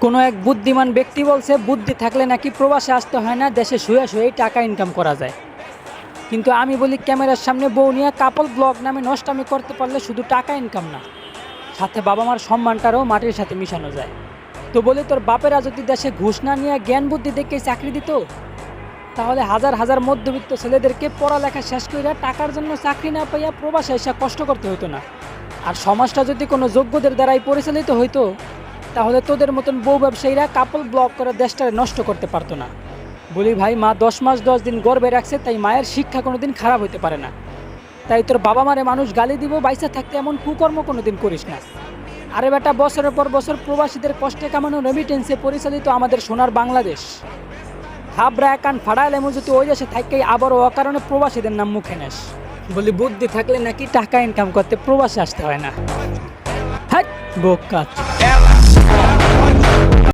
কোনো এক বুদ্ধিমান ব্যক্তি বলছে বুদ্ধি থাকলে নাকি প্রবাসে আসতে হয় না, দেশে শুয়ে শুয়েই টাকা ইনকাম করা যায়। কিন্তু আমি বলি ক্যামেরার সামনে বউ নিয়ে কাপল ব্লগ নামে নষ্টামি করতে পারলে শুধু টাকা ইনকাম না, সাথে বাবা মার সম্মানটারও মাটির সাথে মিশানো যায়। তো বলি তোর বাপেরা যদি দেশে ঘুষ না নিয়ে জ্ঞান বুদ্ধি দেখে চাকরি দিত, তাহলে হাজার হাজার মধ্যবিত্ত ছেলেদেরকে পড়ালেখা শেষ করে টাকার জন্য চাকরি না পাইয়া প্রবাসে এসে কষ্ট করতে হতো না। আর সমাজটা যদি কোনো যোগ্যদের দ্বারাই পরিচালিত হইতো, তাহলে তোদের মতন বউ ব্যবসায়ীরা কাপল ব্লক করে দেশটারে নষ্ট করতে পারতো না। বলি ভাই, মা 10 মাস 10 দিন গর্ভে রাখছে, তাই মায়ের শিক্ষা কোনোদিন খারাপ হতে পারে না। তাই তোর বাবা মারে মানুষ গালি দিব, বাইসা থাকতে এমন কুকর্ম কোনোদিন করিস না। আরে বেটা, বছরের পর বছর প্রবাসীদের কষ্টে কামানো রেমিটেন্সে পরিচালিত আমাদের সোনার বাংলাদেশ। হাবরা কান ফাড়াইলে এমন যদি ওই দেশে থাকতেই আবারও অকারণে প্রবাসীদের নাম মুখে নেস। বলি বুদ্ধি থাকলে নাকি টাকা ইনকাম করতে প্রবাসে আসতে হয় না। হ্যাঁ বোকা।